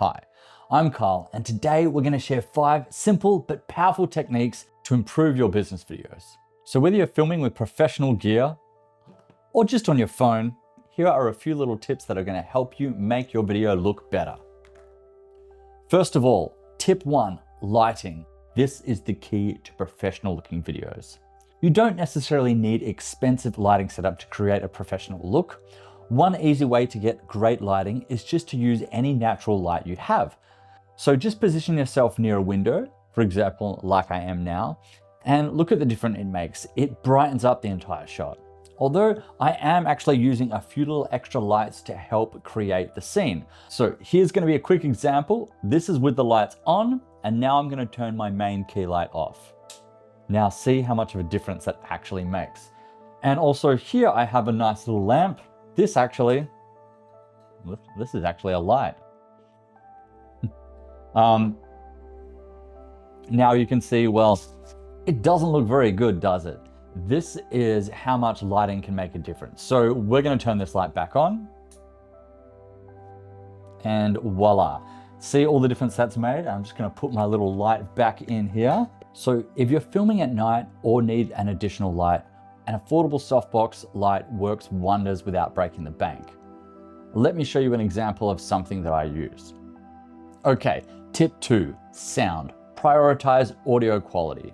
Hi, I'm Carl, and today we're going to share 5 simple but powerful techniques to improve your business videos. So whether you're filming with professional gear or just on your phone, here are a few little tips that are going to help you make your video look better. First of all, tip 1, lighting. This is the key to professional looking videos. You don't necessarily need expensive lighting setup to create a professional look. One easy way to get great lighting is just to use any natural light you have. So just position yourself near a window, for example, like I am now, and look at the difference it makes. It brightens up the entire shot. Although I am actually using a few little extra lights to help create the scene. So here's going to be a quick example. This is with the lights on, and now I'm going to turn my main key light off. Now see how much of a difference that actually makes. And also here I have a nice little lamp. This is actually a light. Now you can see, well, it doesn't look very good, does it? This is how much lighting can make a difference. So we're going to turn this light back on. And voila. See all the difference that's made? I'm just going to put my little light back in here. So if you're filming at night or need an additional light, an affordable softbox light works wonders without breaking the bank. Let me show you an example of something that I use. Okay, tip 2, sound. Prioritize audio quality.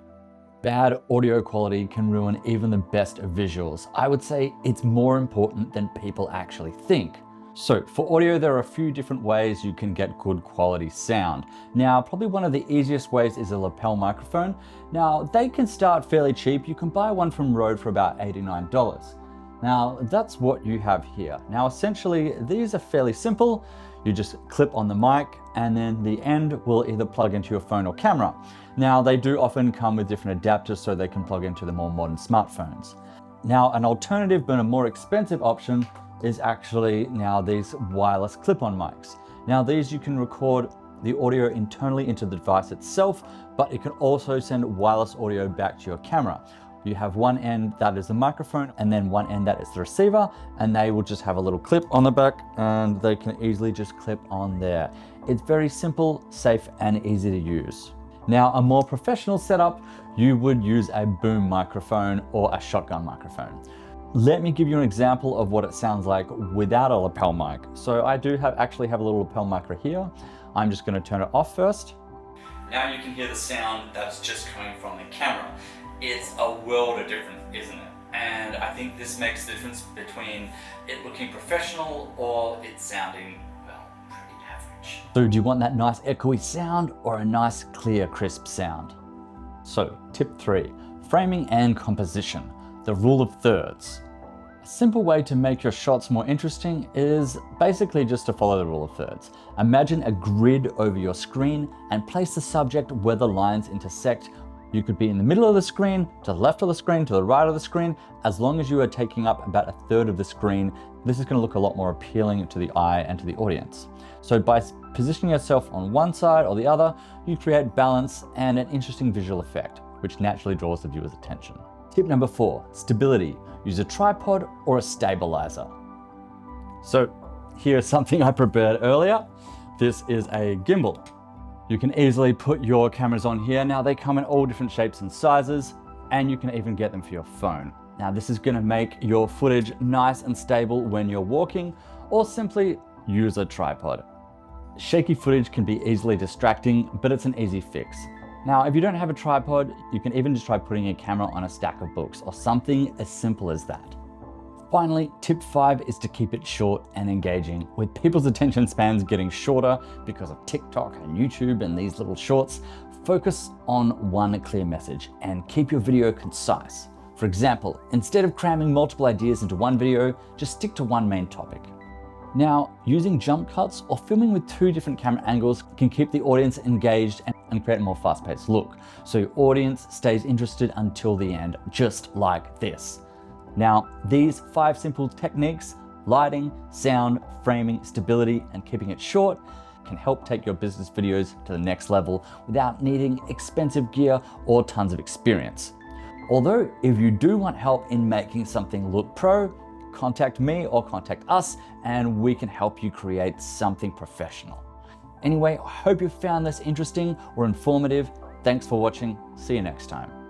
Bad audio quality can ruin even the best of visuals. I would say it's more important than people actually think. So for audio, there are a few different ways you can get good quality sound. Now, probably one of the easiest ways is a lapel microphone. Now, they can start fairly cheap. You can buy one from Rode for about $89. Now, that's what you have here. Now, essentially, these are fairly simple. You just clip on the mic, and then the end will either plug into your phone or camera. Now, they do often come with different adapters so they can plug into the more modern smartphones. Now, an alternative but a more expensive option is actually now these wireless clip-on mics. Now these you can record the audio internally into the device itself, but it can also send wireless audio back to your camera. You have one end that is the microphone and then one end that is the receiver, and they will just have a little clip on the back and they can easily just clip on there. It's very simple, safe, and easy to use. Now, a more professional setup, you would use a boom microphone or a shotgun microphone. Let me give you an example of what it sounds like without a lapel mic. So I do actually have a little lapel mic right here. I'm just going to turn it off first. Now you can hear the sound that's just coming from the camera. It's a world of difference, isn't it? And I think this makes the difference between it looking professional or it sounding, well, pretty average. So do you want that nice echoey sound or a nice clear crisp sound? So tip 3, framing and composition. The rule of thirds. A simple way to make your shots more interesting is basically just to follow the rule of thirds. Imagine a grid over your screen and place the subject where the lines intersect. You could be in the middle of the screen, to the left of the screen, to the right of the screen. As long as you are taking up about a third of the screen, this is going to look a lot more appealing to the eye and to the audience. So by positioning yourself on one side or the other, you create balance and an interesting visual effect, which naturally draws the viewer's attention. Tip number 4, stability. Use a tripod or a stabilizer. So here's something I prepared earlier. This is a gimbal. You can easily put your cameras on here. Now they come in all different shapes and sizes, and you can even get them for your phone. Now this is gonna make your footage nice and stable when you're walking, or simply use a tripod. Shaky footage can be easily distracting, but it's an easy fix. Now, if you don't have a tripod, you can even just try putting a camera on a stack of books or something as simple as that. Finally, tip 5 is to keep it short and engaging. With people's attention spans getting shorter because of TikTok and YouTube and these little shorts, focus on one clear message and keep your video concise. For example, instead of cramming multiple ideas into one video, just stick to one main topic. Now, using jump cuts or filming with 2 different camera angles can keep the audience engaged and create a more fast-paced look. So your audience stays interested until the end, just like this. Now, these 5 simple techniques, lighting, sound, framing, stability, and keeping it short, can help take your business videos to the next level without needing expensive gear or tons of experience. Although, if you do want help in making something look pro, contact me or contact us and we can help you create something professional. Anyway, I hope you found this interesting or informative. Thanks for watching. See you next time.